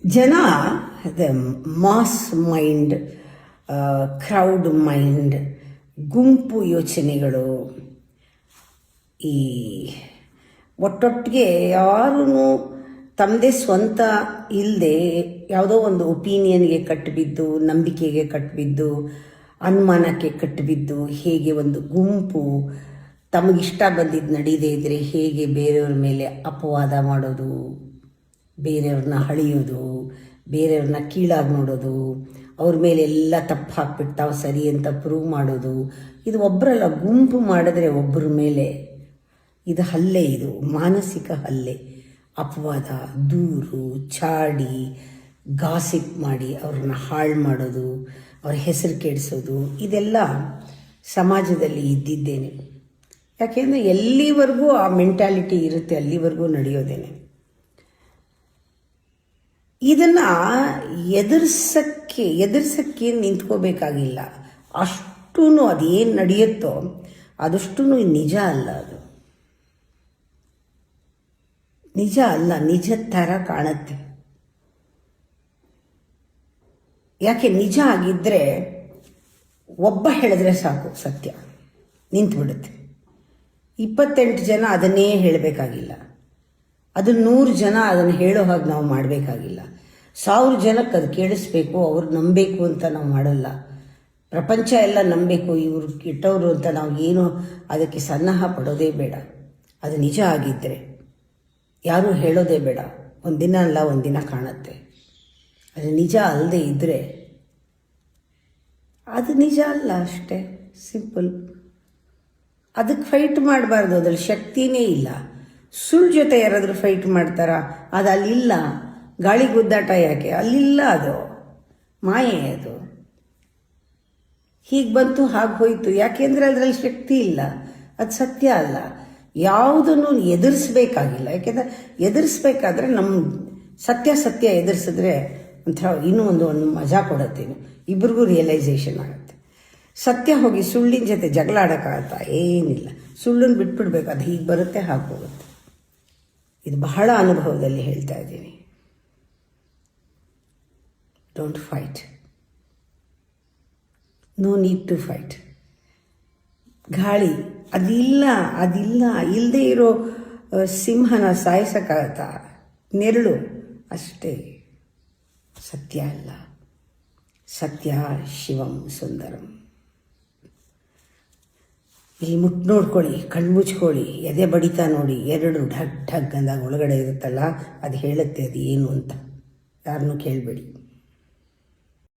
ಜನ mass mind, crowd mind, ಗುಂಪು ಯೋಚನೆಗಳು, ಈ ಒಟ್ಟೊಟ್ಟಿಗೆ ಯಾರೂ ತಮ್ಮದೇ ಸ್ವಂತ ಇಲ್ಲದೆ ಯಾವುದೋ ಒಂದು ಒಪಿನಿಯನ್ಗೆ ಕಟ್ಟಿಬಿದ್ದು, ನಂಬಿಕೆಗೆ ಕಟ್ಟಿಬಿದ್ದು, ಅನುಮಾನಕ್ಕೆ ಕಟ್ಟಿಬಿದ್ದು, ಹೇಗೆ ಒಂದು ಗುಂಪು ತಮಗಿಷ್ಟ ಬಂದಿದ್ದು ನಡೀದೇ ಇದ್ದರೆ ಹೇಗೆ ಬೇರೆಯವ್ರ ಮೇಲೆ ಅಪವಾದ ಮಾಡೋದು, ಬೇರೆಯವ್ರನ್ನ ಹಳಿಯೋದು, ಬೇರೆಯವ್ರನ್ನ ಕೀಳಾಗಿ ನೋಡೋದು, ಅವ್ರ ಮೇಲೆ ಎಲ್ಲ ತಪ್ಪು ಹಾಕ್ಬಿಟ್ಟು ತಾವು ಸರಿ ಅಂತ ಪ್ರೂವ್ ಮಾಡೋದು, ಇದು ಒಬ್ಬರಲ್ಲ, ಗುಂಪು ಮಾಡಿದ್ರೆ ಒಬ್ಬರ ಮೇಲೆ ಇದು ಹಲ್ಲೆ, ಇದು ಮಾನಸಿಕ ಹಲ್ಲೆ, ಅಪವಾದ, ದೂರು, ಚಾಡಿ, ಗಾಸಿಪ್ ಮಾಡಿ ಅವ್ರನ್ನ ಹಾಳು ಮಾಡೋದು, ಅವ್ರ ಹೆಸರು ಕೆಡಿಸೋದು, ಇದೆಲ್ಲ ಸಮಾಜದಲ್ಲಿ ಇದ್ದಿದ್ದೇನೆ. ಯಾಕೆಂದರೆ ಎಲ್ಲಿವರೆಗೂ ಆ ಮೆಂಟ್ಯಾಲಿಟಿ ಇರುತ್ತೆ ಅಲ್ಲಿವರೆಗೂ ನಡೆಯೋದೇನೆ. ಇದನ್ನು ಎದುರಿಸಕ್ಕೆ ನಿಂತ್ಕೋಬೇಕಾಗಿಲ್ಲ. ಅಷ್ಟೂ ಅದೇನು ನಡೆಯುತ್ತೋ ಅದಷ್ಟು ನಿಜ ಅಲ್ಲ, ಅದು ನಿಜ ಅಲ್ಲ, ನಿಜ ಥರ ಕಾಣುತ್ತೆ. ಯಾಕೆ ನಿಜ ಆಗಿದ್ದರೆ ಒಬ್ಬ ಹೇಳಿದ್ರೆ ಸಾಕು, ಸತ್ಯ ನಿಂತುಬಿಡುತ್ತೆ. 28 ಜನ ಅದನ್ನೇ ಹೇಳಬೇಕಾಗಿಲ್ಲ, ಅದು 100 ಜನ ಅದನ್ನು ಹೇಳೋ ಹಾಗೆ ನಾವು ಮಾಡಬೇಕಾಗಿಲ್ಲ. 1000 ಜನಕ್ಕೆ ಅದು ಕೇಳಿಸ್ಬೇಕು, ಅವ್ರು ನಂಬಬೇಕು ಅಂತ ನಾವು ಮಾಡಲ್ಲ. ಪ್ರಪಂಚ ಎಲ್ಲ ನಂಬಬೇಕು, ಇವರು ಕೆಟ್ಟವರು ಅಂತ ನಾವು ಏನು ಅದಕ್ಕೆ ಸನ್ನಾಹ ಪಡೋದೇ ಬೇಡ. ಅದು ನಿಜ ಆಗಿದ್ದರೆ ಯಾರೂ ಹೇಳೋದೇ ಬೇಡ. ಒಂದಿನ ಅಲ್ಲ ಒಂದಿನ ಕಾಣುತ್ತೆ. ಅದು ನಿಜ ಅಲ್ಲದೆ ಇದ್ದರೆ ಅದು ನಿಜ ಅಲ್ಲ, ಅಷ್ಟೇ ಸಿಂಪಲ್. ಅದಕ್ಕೆ ಫೈಟ್ ಮಾಡಬಾರ್ದು, ಅದ್ರಲ್ಲಿ ಶಕ್ತಿನೇ ಇಲ್ಲ. ಸುಳ್ಳು ಜೊತೆ ಯಾರಾದರೂ ಫೈಟ್ ಮಾಡ್ತಾರಾ? ಅದು ಅಲ್ಲಿಲ್ಲ. ಗಾಳಿ ಗುದ್ದಾಟ ಯಾಕೆ? ಅಲ್ಲಿಲ್ಲ, ಅದು ಮಾಯೆ. ಅದು ಹೀಗೆ ಬಂತು ಹಾಗೆ ಹೋಯಿತು, ಯಾಕೆಂದರೆ ಅದರಲ್ಲಿ ಶಕ್ತಿ ಇಲ್ಲ, ಅದು ಸತ್ಯ ಅಲ್ಲ. ಯಾವುದನ್ನು ಎದುರಿಸ್ಬೇಕಾಗಿಲ್ಲ. ಯಾಕೆಂದರೆ ಎದುರಿಸ್ಬೇಕಾದ್ರೆ ನಮ್ಮ ಸತ್ಯ ಎದುರಿಸಿದ್ರೆ ಒಂಥರ ಇನ್ನೂ ಒಂದು ಮಜಾ ಕೊಡುತ್ತೇನೆ, ಇಬ್ರಿಗೂ ರಿಯಲೈಸೇಷನ್ ಆಗುತ್ತೆ. ಸತ್ಯ ಹೋಗಿ ಸುಳ್ಳಿನ ಜೊತೆ ಜಗಳ ಆಡೋಕ್ಕಾಗತ್ತಾ? ಏನಿಲ್ಲ. ಸುಳ್ಳನ್ನು ಬಿಟ್ಬಿಡ್ಬೇಕು, ಅದು ಹೀಗೆ ಬರುತ್ತೆ ಹಾಗೆ ಹೋಗುತ್ತೆ. ಇದು ಬಹಳ ಅನುಭವದಲ್ಲಿ ಹೇಳ್ತಾ ಇದ್ದೀನಿ. Don't fight, no need to fight. ಗಾಳಿ ಅದಿಲ್ಲ ಇಲ್ಲದೆ ಇರೋ ಸಿಂಹನ ಸಾಯಿಸೋಕ್ಕಾಗತ್ತಾ? ನೆರಳು ಅಷ್ಟೇ, ಸತ್ಯ ಅಲ್ಲ. ಸತ್ಯ ಶಿವಂ ಸುಂದರಂ. ಇಲ್ಲಿ ಮುಟ್ಟು ನೋಡ್ಕೊಳ್ಳಿ, ಕಣ್ಣು ಮುಚ್ಕೊಳ್ಳಿ, ಎದೆ ಬಡಿತಾ ನೋಡಿ, 2 ಢಗ್ ಢಗ್ ಅಂದಾಗ ಒಳಗಡೆ ಇರುತ್ತಲ್ಲ, ಅದು ಹೇಳುತ್ತೆ ಅದು ಏನು ಅಂತ. ಯಾರನ್ನೂ ಕೇಳಬೇಡಿ.